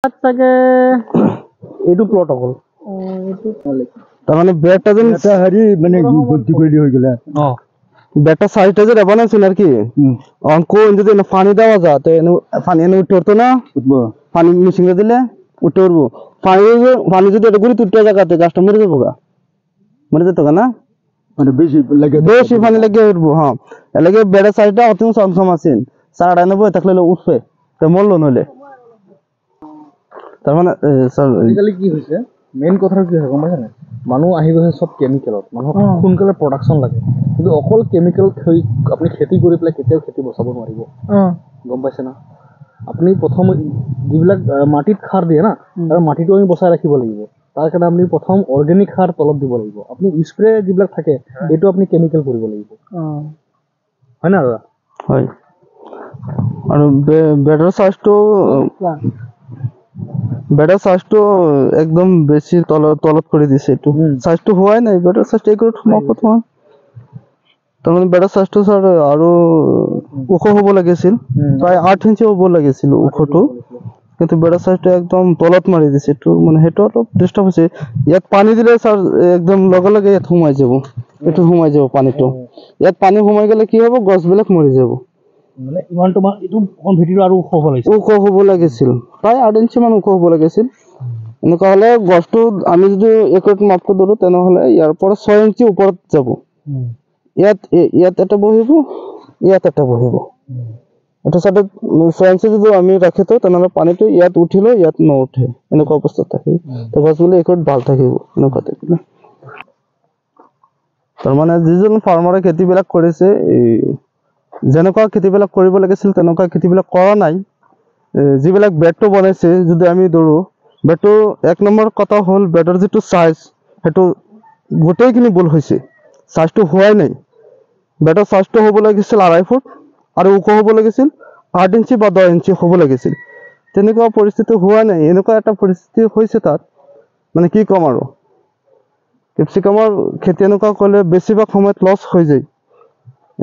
চাগে এইটো প্লট অকল তাৰমানে বেডটা যেন হেৰি মানে ভৰ্তি কৰি দিয়া হৈ গ'লে বেডটা সাইজটা যে বানাইছেন আর কি অঙ্ক যদি পানি দেওয়া যায় তো পানি এনে উঠে উঠতো না উঠবো পানি মেশিনে দিলে উঠে উঠবো পানি যদি এটা ঘুরি তুলতে জায়গাতে গাছটা মরে যাবো গা মরে যেত গা না মানে বেশি পানি লেগে উঠবো হ্যাঁ এলাকে বেড়ের সাইজটা অতি সংসম আছেন সাড়া নেবো থাকলে উঠবে তো মরলো নইলে তার মানে আজিকালি কি হৈছে মেইন কথাটো কি হয় গম পাইছা নাই মানুহ আহি গৈছে চব কেমিকেলত মানুহক সোনকালে প্ৰডাকশ্যন লাগে কিন্তু অকল কেমিকেল আপুনি খেতি কৰি পেলাই কেতিয়াও খেতি বচাব নোৱাৰিব গম পাইছে না আপুনি প্ৰথম যিবিলাক মাটিত সাৰ দিয়ে না আৰু মাটিটো আমি বচাই ৰাখিব লাগিব তাৰ কাৰণে আপুনি প্ৰথম অৰ্গেনিক সাৰ তলত দিব লাগিব আপুনি স্প্ৰে যিবিলাক থাকে এইটো আপুনি কেমিকেল কৰিব লাগিব হয় না দাদা হয় আৰু বেডৰ সাইজটো বেডৰ সাইজটো একদম বেছি তলত কৰি দিছে এইটো সাইজটো হোৱাই নাই বেডৰ সাইজটো একটু প্ৰথম তাৰমানে বেডৰ সাইজটো স্যাৰ আৰু ওখ হ'ব লাগিছিল প্ৰায় 8 ইঞ্চি হ'ব লাগিছিল ওখটো কিন্তু বেডৰ সাইজটো একদম তলত মাৰি দিছে এইটো মানে হেটো অলপ ডিস্টার্ব হৈছে ইয়াত পানী দিলে স্যার একদম লগে লগে ইয়াত সোমাই যাব এইটো সোমাই যাব পানীটো ইয়াত পানী সোমাই গ'লে কি হ'ব গছবিলাক মৰি যাব মানে ইমান তোমাৰ এইটো অকণ ভিডিঅ' আৰু ওখ হ'ব লাগিছিল প্ৰায় 8 ইঞ্চি মান ওখ হ'ব লাগিছিল এনেকুৱা হ'লে গছটো আমি যদি একত মাপটো ধৰো তেনেহ'লে ইয়াৰ পৰা 6 ইঞ্চি ওপৰত যাব ইয়াত এটা বহিব ইয়াত এটা বহিব এটা সাইডত 6 ইঞ্চি যদি আমি ৰাখি তো তেনেহ'লে পানীটো ইয়াত উঠিলে ইয়াত নুঠে এনেকুৱা অৱস্থা থাকে তো গছগুলো একত ভাল থাকিব এনেকুৱা থাকিলে তাৰমানে যিজন ফাৰ্মাৰে খেতিবিলাক কৰিছে যেনেকুৱা খেতিবিলাক কৰিব লাগিছিল তেনেকুৱা খেতিবিলাক কৰা নাই যিবিলাক বেডটো বনাইছে যদি আমি ধৰো বেডটো এক নম্বৰ কথা হ'ল বেডৰ যিটো সাইজ হেতু গোটেইখিনি ভুল হৈছে সাইজটো হোৱাই নাই বেডৰ সাইজটো হ'ব লাগিছিল 2.5 ফুট আৰু ওখ হ'ব লাগিছিল 8 ইঞ্চি বা 10 ইঞ্চি হ'ব লাগিছিল তেনেকুৱা পৰিস্থিতি হোৱা নাই এনেকুৱা এটা পৰিস্থিতি হৈছে তাত মানে কি কম আৰু কেপচিকামৰ খেতি এনেকুৱা কৰিলে বেছিভাগ সময়ত লছ হৈ যায়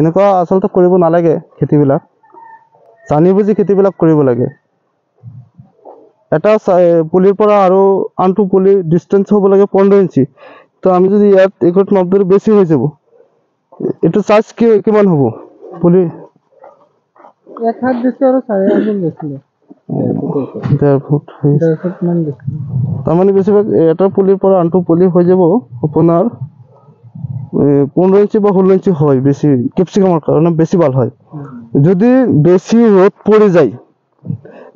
এনেকুৱা আচলতে কৰিব নালাগে খেতিবিলাক জানি বুজি খেতিবিলাক কৰিব লাগে এটা পুলিৰ পৰা আৰু আনটো পুলি ডিসটেন্স হ'ব লাগে 15 ইঞ্চি তো আমি যদি ইয়াত একত মাপদৰ বেছি হৈ যাব এটো সাইজ কিমান হ'ব পুলি এক হাত দিছে আৰু 4.5 দিছিল 1.5 ফুট মান দিছিল তাৰমানে বেছিভাগ এটা পুলিৰ পৰা আনটো পুলি হৈ যাব আপোনাৰ 15 ইঞ্চি বা 16 ইঞ্চি হয় বেছি ক্যাপসিকামৰ কাৰণে বেছি ভাল হয় যদি বেছি ৰ'দ পৰি যায়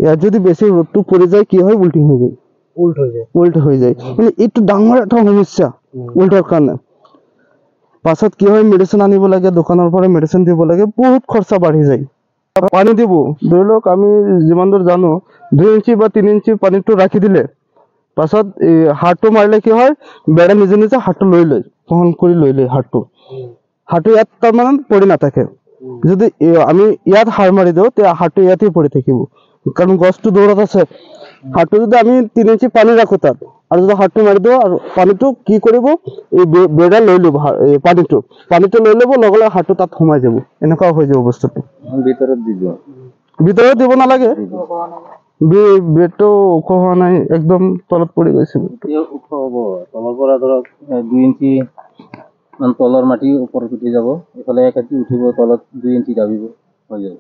ইয়াত যদি বেছি ৰ'দটো পৰি যায় কি হয় উল্টি হৈ যায় উল্ট হৈ যায় মানে এইটো ডাঙৰ এটা সমস্যা উল্টাৰ কাৰণে পাছত কি হয় মেডিসিন আনিব লাগে দোকানৰ পৰা মেডিসিন দিব লাগে বহুত খৰচা বাঢ়ি যায় পানী দিব ধৰি লওক আমি যিমান দূৰ জানো 2 ইঞ্চি বা 3 ইঞ্চি পানীটো ৰাখি দিলে পাছত হাতটো মাৰিলে কি হয় বেৰা নিজে নিজে হাতটো লৈ লয় ফোন কৰি লৈ লয় হাতটো ইয়াত তাৰমানে পৰি নাথাকে যদি আমি ইয়াত হাৰ মাৰি দিও তে হাতটো ইয়াতে পৰি থাকিব কাৰণ গছটো দৌৰত আছে হাতটো যদি আমি 3 ইঞ্চি পানী ৰাখো তাত আৰু যদি হাতটো মাৰি দিও আৰু পানীটো কি কৰিব এই বেৰা লৈ লব পানীটো লৈ লব লগলে হাতটো তাত সোমাই যাব এনেকুৱা হৈ যাব বস্তুটো ভিতৰত দিব নালাগে বেটো ওখ হোৱা নাই একদম তলত পৰি গৈছে ওখ হ'ব তলৰ পৰা ধৰক 2 ইঞ্চি মান তলৰ মাটি ওপৰত উঠি যাব এফালে এক ইঞ্চি উঠিব তলত 2 ইঞ্চি দাবিব হৈ যাব